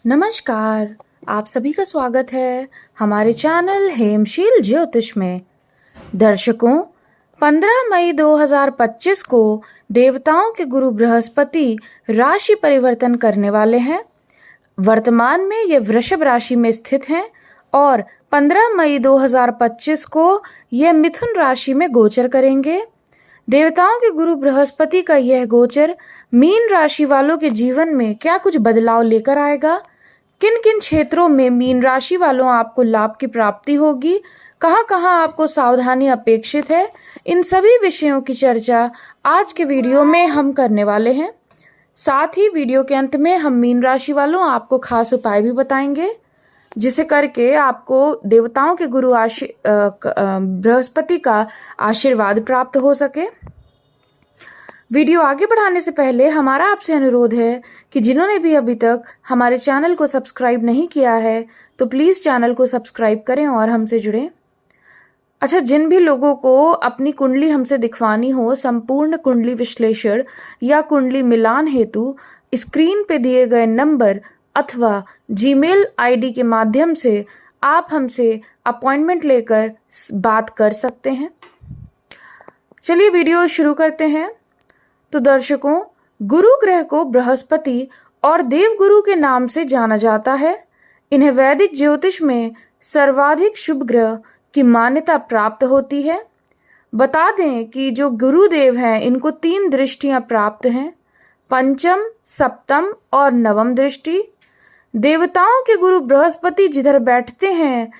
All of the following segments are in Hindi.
नमस्कार। आप सभी का स्वागत है हमारे चैनल हेमशील ज्योतिष में। दर्शकों, 15 मई 2025 को देवताओं के गुरु बृहस्पति राशि परिवर्तन करने वाले हैं। वर्तमान में ये वृषभ राशि में स्थित हैं और 15 मई 2025 को यह मिथुन राशि में गोचर करेंगे। देवताओं के गुरु बृहस्पति का यह गोचर मीन राशि वालों के जीवन में क्या कुछ बदलाव लेकर आएगा, किन किन क्षेत्रों में मीन राशि वालों आपको लाभ की प्राप्ति होगी, कहाँ कहाँ आपको सावधानी अपेक्षित है, इन सभी विषयों की चर्चा आज के वीडियो में हम करने वाले हैं। साथ ही वीडियो के अंत में हम मीन राशि वालों आपको खास उपाय भी बताएंगे, जिसे करके आपको देवताओं के गुरु बृहस्पति का आशीर्वाद प्राप्त हो सके। वीडियो आगे बढ़ाने से पहले हमारा आपसे अनुरोध है कि जिन्होंने भी अभी तक हमारे चैनल को सब्सक्राइब नहीं किया है तो प्लीज़ चैनल को सब्सक्राइब करें और हमसे जुड़ें। अच्छा, जिन भी लोगों को अपनी कुंडली हमसे दिखवानी हो, संपूर्ण कुंडली विश्लेषण या कुंडली मिलान हेतु स्क्रीन पे दिए गए नंबर अथवा जीमेल आईडी के माध्यम से आप हमसे अपॉइंटमेंट लेकर बात कर सकते हैं। चलिए वीडियो शुरू करते हैं। तो दर्शकों, गुरु ग्रह को बृहस्पति और देवगुरु के नाम से जाना जाता है। इन्हें वैदिक ज्योतिष में सर्वाधिक शुभ ग्रह की मान्यता प्राप्त होती है। बता दें कि जो गुरुदेव हैं इनको 3 दृष्टियां प्राप्त हैं, पंचम, सप्तम और नवम दृष्टि। देवताओं के गुरु बृहस्पति जिधर बैठते हैं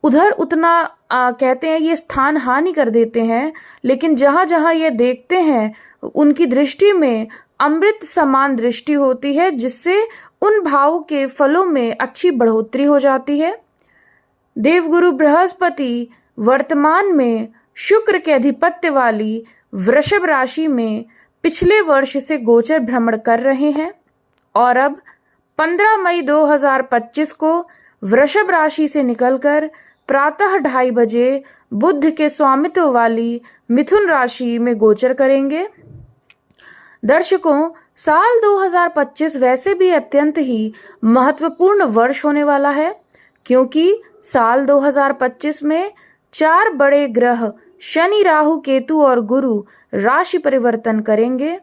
उधर उतना कहते हैं ये स्थान हानि कर देते हैं, लेकिन जहाँ जहाँ ये देखते हैं उनकी दृष्टि में अमृत समान दृष्टि होती है, जिससे उन भाव के फलों में अच्छी बढ़ोतरी हो जाती है। देवगुरु बृहस्पति वर्तमान में शुक्र के अधिपत्य वाली वृषभ राशि में पिछले वर्ष से गोचर भ्रमण कर रहे हैं और अब 15 मई 2025 को वृषभ राशि से निकलकर प्रातः 2:30 बजे बुध के स्वामित्व वाली मिथुन राशि में गोचर करेंगे। दर्शकों, साल 2025 वैसे भी अत्यंत ही महत्वपूर्ण वर्ष होने वाला है, क्योंकि साल 2025 में 4 बड़े ग्रह शनि, राहु, केतु और गुरु राशि परिवर्तन करेंगे।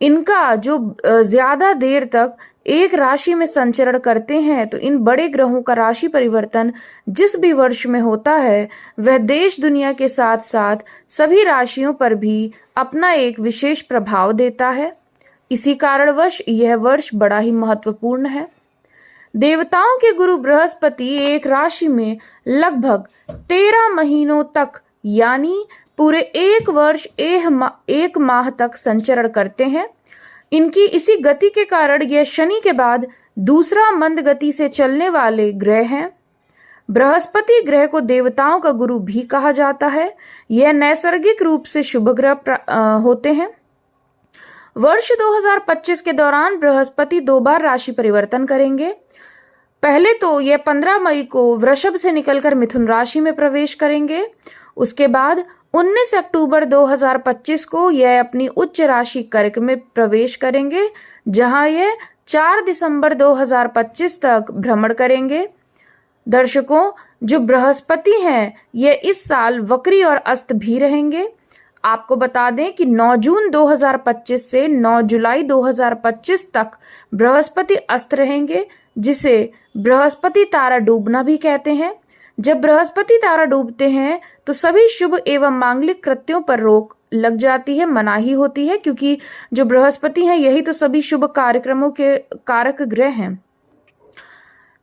इनका जो ज्यादा देर तक एक राशि में संचरण करते हैं, तो इन बड़े ग्रहों का राशि परिवर्तन जिस भी वर्ष में होता है वह देश दुनिया के साथ साथ सभी राशियों पर भी अपना एक विशेष प्रभाव देता है। इसी कारणवश यह वर्ष बड़ा ही महत्वपूर्ण है। देवताओं के गुरु बृहस्पति एक राशि में लगभग 13 महीनों तक यानी पूरे 1 वर्ष 1 माह तक संचरण करते हैं। इनकी इसी गति के कारण यह शनि के बाद दूसरा मंद गति से चलने वाले ग्रह हैं। बृहस्पति ग्रह को देवताओं का गुरु भी कहा जाता है। यह नैसर्गिक रूप से शुभ ग्रह होते हैं। वर्ष 2025 के दौरान बृहस्पति 2 बार राशि परिवर्तन करेंगे। पहले तो यह 15 मई को वृषभ से निकलकर मिथुन राशि में प्रवेश करेंगे। उसके बाद 19 अक्टूबर 2025 को यह अपनी उच्च राशि कर्क में प्रवेश करेंगे, जहां यह 4 दिसंबर 2025 तक भ्रमण करेंगे। दर्शकों, जो बृहस्पति हैं यह इस साल वक्री और अस्त भी रहेंगे। आपको बता दें कि 9 जून 2025 से 9 जुलाई 2025 तक बृहस्पति अस्त रहेंगे, जिसे बृहस्पति तारा डूबना भी कहते हैं। जब बृहस्पति तारा डूबते हैं तो सभी शुभ एवं मांगलिक कृत्यों पर रोक लग जाती है, मनाही होती है, क्योंकि जो बृहस्पति हैं यही तो सभी शुभ कार्यक्रमों के कारक ग्रह हैं।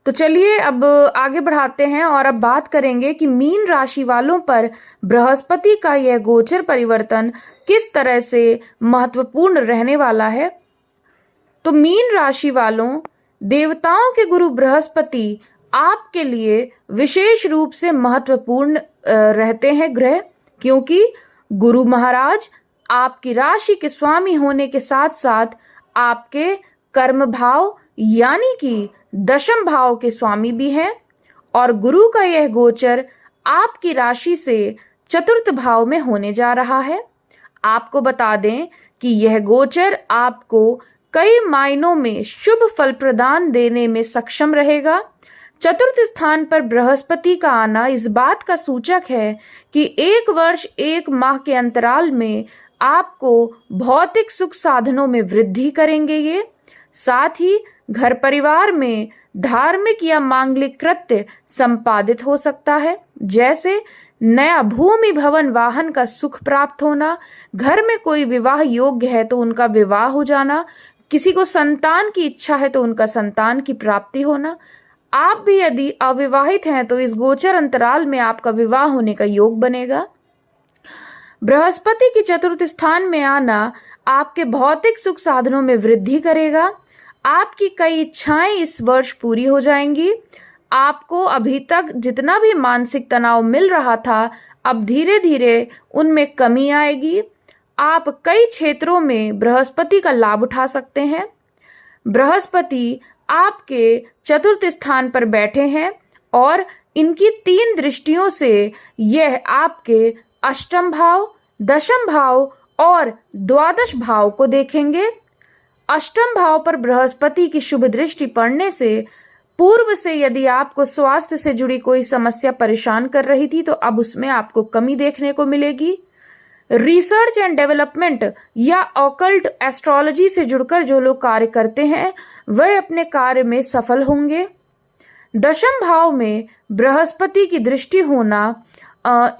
तो चलिए अब आगे बढ़ाते हैं और अब बात करेंगे कि मीन राशि वालों पर बृहस्पति का यह गोचर परिवर्तन किस तरह से महत्वपूर्ण रहने वाला है। तो मीन राशि वालों, देवताओं के गुरु बृहस्पति आपके लिए विशेष रूप से महत्वपूर्ण रहते हैं ग्रह, क्योंकि गुरु महाराज आपकी राशि के स्वामी होने के साथ साथ आपके कर्म भाव यानी कि दशम भाव के स्वामी भी हैं। और गुरु का यह गोचर आपकी राशि से चतुर्थ भाव में होने जा रहा है। आपको बता दें कि यह गोचर आपको कई मायनों में शुभ फल प्रदान देने में सक्षम रहेगा। चतुर्थ स्थान पर बृहस्पति का आना इस बात का सूचक है कि 1 वर्ष 1 माह के अंतराल में आपको भौतिक सुख साधनों में वृद्धि करेंगे ये। साथ ही घर परिवार में धार्मिक या मांगलिक कृत्य संपादित हो सकता है, जैसे नया भूमि भवन वाहन का सुख प्राप्त होना, घर में कोई विवाह योग्य है तो उनका विवाह हो जाना, किसी को संतान की इच्छा है तो उनका संतान की प्राप्ति होना। आप भी यदि अविवाहित हैं तो इस गोचर अंतराल में आपका विवाह होने का योग बनेगा। बृहस्पति की चतुर्थ स्थान में आना आपके भौतिक सुख साधनों में वृद्धि करेगा। आपकी कई इच्छाएं इस वर्ष पूरी हो जाएंगी। आपको अभी तक जितना भी मानसिक तनाव मिल रहा था, अब धीरे धीरे उनमें कमी आएगी। आप कई क्षेत्रों में बृहस्पति का लाभ उठा सकते हैं। बृहस्पति आपके चतुर्थ स्थान पर बैठे हैं और इनकी 3 दृष्टियों से यह आपके अष्टम भाव, दशम भाव और द्वादश भाव को देखेंगे। अष्टम भाव पर बृहस्पति की शुभ दृष्टि पड़ने से पूर्व से यदि आपको स्वास्थ्य से जुड़ी कोई समस्या परेशान कर रही थी तो अब उसमें आपको कमी देखने को मिलेगी। रिसर्च एंड डेवलपमेंट या ऑकल्ट एस्ट्रोलॉजी से जुड़कर जो लोग कार्य करते हैं वह अपने कार्य में सफल होंगे। दशम भाव में बृहस्पति की दृष्टि होना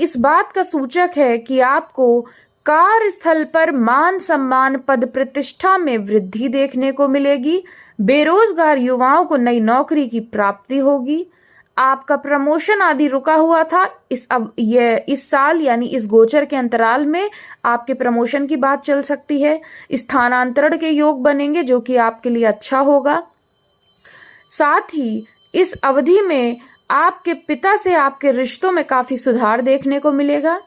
इस बात का सूचक है कि आपको कार्यस्थल पर मान सम्मान पद प्रतिष्ठा में वृद्धि देखने को मिलेगी। बेरोजगार युवाओं को नई नौकरी की प्राप्ति होगी। आपका प्रमोशन आदि रुका हुआ था, इस साल यानी इस गोचर के अंतराल में आपके प्रमोशन की बात चल सकती है। स्थानांतरण के योग बनेंगे जो कि आपके लिए अच्छा होगा। साथ ही इस अवधि में आपके पिता से आपके रिश्तों में काफी सुधार देखने को मिलेगा।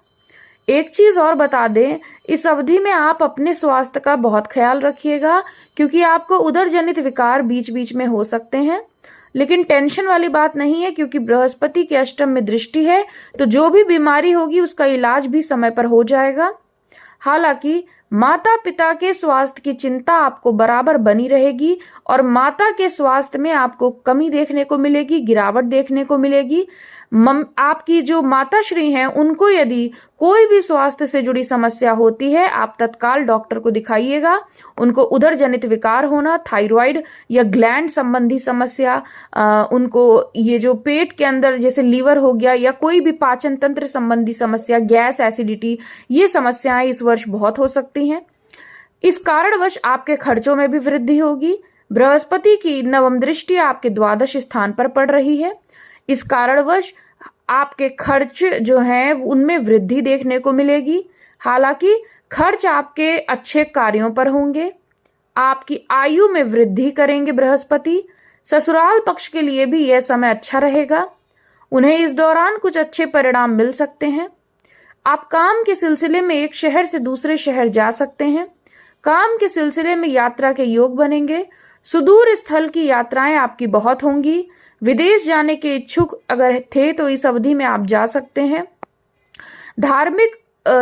एक चीज और बता दें, इस अवधि में आप अपने स्वास्थ्य का बहुत ख्याल रखिएगा क्योंकि आपको उदर जनित विकार बीच बीच में हो सकते हैं। लेकिन टेंशन वाली बात नहीं है क्योंकि बृहस्पति के अष्टम में दृष्टि है, तो जो भी बीमारी होगी उसका इलाज भी समय पर हो जाएगा। हालांकि माता पिता के स्वास्थ्य की चिंता आपको बराबर बनी रहेगी और माता के स्वास्थ्य में आपको कमी देखने को मिलेगी, गिरावट देखने को मिलेगी। आपकी जो माताश्री हैं उनको यदि कोई भी स्वास्थ्य से जुड़ी समस्या होती है आप तत्काल डॉक्टर को दिखाइएगा। उनको उदर जनित विकार होना, थायराइड या ग्लैंड संबंधी समस्या, उनको ये जो पेट के अंदर जैसे लीवर हो गया या कोई भी पाचन तंत्र संबंधी समस्या, गैस, एसिडिटी, ये समस्याएं इस वर्ष बहुत हो सकती हैं। इस कारणवश आपके खर्चों में भी वृद्धि होगी। बृहस्पति की नवम दृष्टि आपके द्वादश स्थान पर पड़ रही है। इस कारणवश आपके खर्च जो हैं उनमें वृद्धि देखने को मिलेगी। हालांकि खर्च आपके अच्छे कार्यों पर होंगे। आपकी आयु में वृद्धि करेंगे बृहस्पति। ससुराल पक्ष के लिए भी यह समय अच्छा रहेगा। उन्हें इस दौरान कुछ अच्छे परिणाम मिल सकते हैं। आप काम के सिलसिले में एक शहर से दूसरे शहर जा सकते हैं। काम के सिलसिले में यात्रा के योग बनेंगे। सुदूर स्थल की यात्राएं आपकी बहुत होंगी। विदेश जाने के इच्छुक अगर थे तो इस अवधि में आप जा सकते हैं। धार्मिक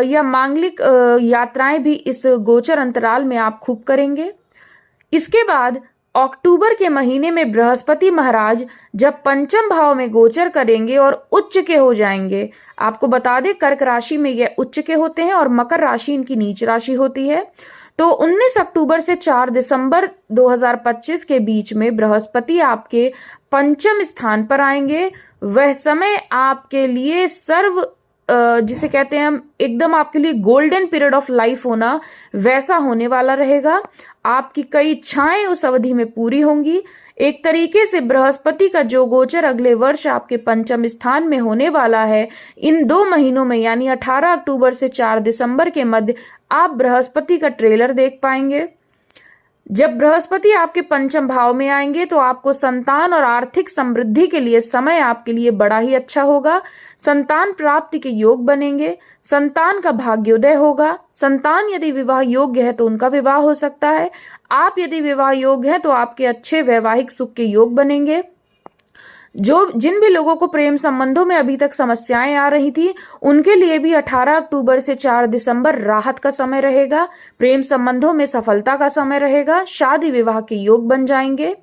या मांगलिक यात्राएं भी इस गोचर अंतराल में आप खूब करेंगे। इसके बाद अक्टूबर के महीने में बृहस्पति महाराज जब पंचम भाव में गोचर करेंगे और उच्च के हो जाएंगे। आपको बता दें कर्क राशि में ये उच्च के होते हैं और मकर राशि इनकी नीच राशि होती है। तो 19 अक्टूबर से 4 दिसंबर 2025 के बीच में बृहस्पति आपके पंचम स्थान पर आएंगे। वह समय आपके लिए जिसे कहते हैं हम एकदम आपके लिए गोल्डन पीरियड ऑफ लाइफ होना, वैसा होने वाला रहेगा। आपकी कई इच्छाएं उस अवधि में पूरी होंगी। एक तरीके से बृहस्पति का जो गोचर अगले वर्ष आपके पंचम स्थान में होने वाला है, इन 2 महीनों में यानी 18 अक्टूबर से 4 दिसंबर के मध्य आप बृहस्पति का ट्रेलर देख पाएंगे। जब बृहस्पति आपके पंचम भाव में आएंगे तो आपको संतान और आर्थिक समृद्धि के लिए समय आपके लिए बड़ा ही अच्छा होगा। संतान प्राप्ति के योग बनेंगे। संतान का भाग्योदय होगा। संतान यदि विवाह योग्य है तो उनका विवाह हो सकता है। आप यदि विवाह योग्य है तो आपके अच्छे वैवाहिक सुख के योग बनेंगे। जिन भी लोगों को प्रेम संबंधों में अभी तक समस्याएं आ रही थी, उनके लिए भी 18 अक्टूबर से 4 दिसंबर राहत का समय रहेगा। प्रेम संबंधों में सफलता का समय रहेगा। शादी विवाह के योग बन जाएंगे।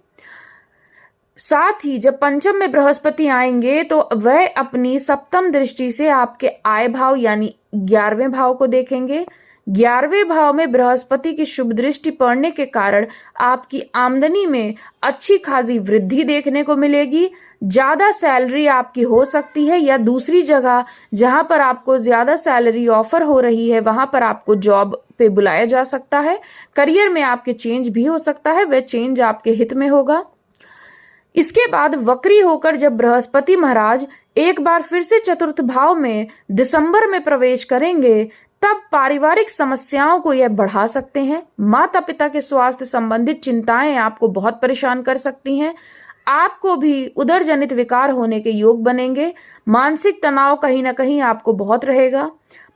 साथ ही जब पंचम में बृहस्पति आएंगे तो वह अपनी सप्तम दृष्टि से आपके आय भाव यानी 11वें भाव को देखेंगे। 11वें भाव में बृहस्पति की शुभ दृष्टि पड़ने के कारण आपकी आमदनी में अच्छी खासी वृद्धि देखने को मिलेगी। ज्यादा सैलरी आपकी हो सकती है, या दूसरी जगह जहां पर आपको ज्यादा सैलरी ऑफर हो रही है वहां पर आपको जॉब पे बुलाया जा सकता है। करियर में आपके चेंज भी हो सकता है, वह चेंज आपके हित में होगा। इसके बाद वक्री होकर जब बृहस्पति महाराज एक बार फिर से चतुर्थ भाव में दिसंबर में प्रवेश करेंगे, तब पारिवारिक समस्याओं को यह बढ़ा सकते हैं। माता पिता के स्वास्थ्य संबंधित चिंताएं आपको बहुत परेशान कर सकती हैं। आपको भी उदर जनित विकार होने के योग बनेंगे। मानसिक तनाव कहीं ना कहीं आपको बहुत रहेगा।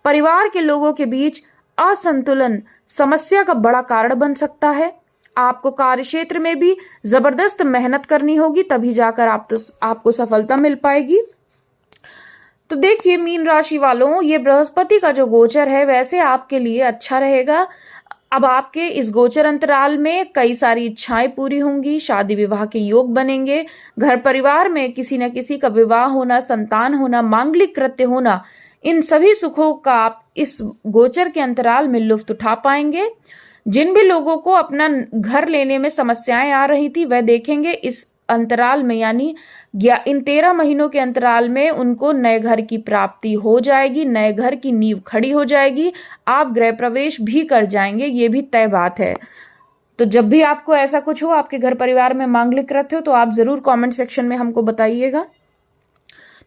परिवार के लोगों के बीच असंतुलन समस्या का बड़ा कारण बन सकता है। आपको कार्य क्षेत्र में भी जबरदस्त मेहनत करनी होगी, तभी जाकर आपको सफलता मिल पाएगी। तो देखिए मीन राशि वालों, ये बृहस्पति का जो गोचर है वैसे आपके लिए अच्छा रहेगा। अब आपके इस गोचर अंतराल में कई सारी इच्छाएं पूरी होंगी, शादी विवाह के योग बनेंगे, घर परिवार में किसी न किसी का विवाह होना, संतान होना, मांगलिक कृत्य होना, इन सभी सुखों का आप इस गोचर के अंतराल में लुत्फ उठा पाएंगे। जिन भी लोगों को अपना घर लेने में समस्याएं आ रही थी वह देखेंगे इस अंतराल में, यानी इन 13 महीनों के अंतराल में उनको नए घर की प्राप्ति हो जाएगी, नए घर की नींव खड़ी हो जाएगी। आप गृह प्रवेश भी कर जाएंगे, ये भी तय बात है। तो जब भी आपको ऐसा कुछ हो, आपके घर परिवार में मांगलिक कृत्य हो, तो आप जरूर कमेंट सेक्शन में हमको बताइएगा।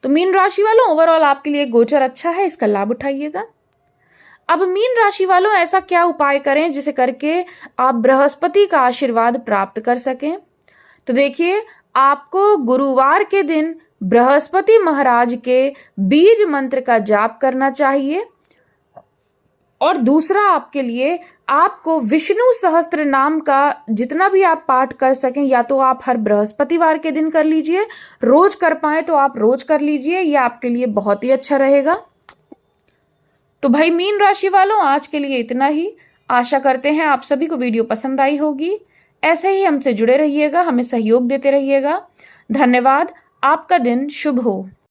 तो मीन राशि वालों, ओवरऑल आपके लिए गोचर अच्छा है, इसका लाभ उठाइएगा। अब मीन राशि वालों, ऐसा क्या उपाय करें जिसे करके आप बृहस्पति का आशीर्वाद प्राप्त कर सकें? तो देखिए, आपको गुरुवार के दिन बृहस्पति महाराज के बीज मंत्र का जाप करना चाहिए। और दूसरा आपके लिए, आपको विष्णु सहस्त्र नाम का जितना भी आप पाठ कर सकें, या तो आप हर बृहस्पतिवार के दिन कर लीजिए, रोज कर पाए तो आप रोज कर लीजिए, यह आपके लिए बहुत ही अच्छा रहेगा। तो भाई मीन राशि वालों, आज के लिए इतना ही। आशा करते हैं आप सभी को वीडियो पसंद आई होगी। ऐसे ही हमसे जुड़े रहिएगा, हमें सहयोग देते रहिएगा। धन्यवाद। आपका दिन शुभ हो।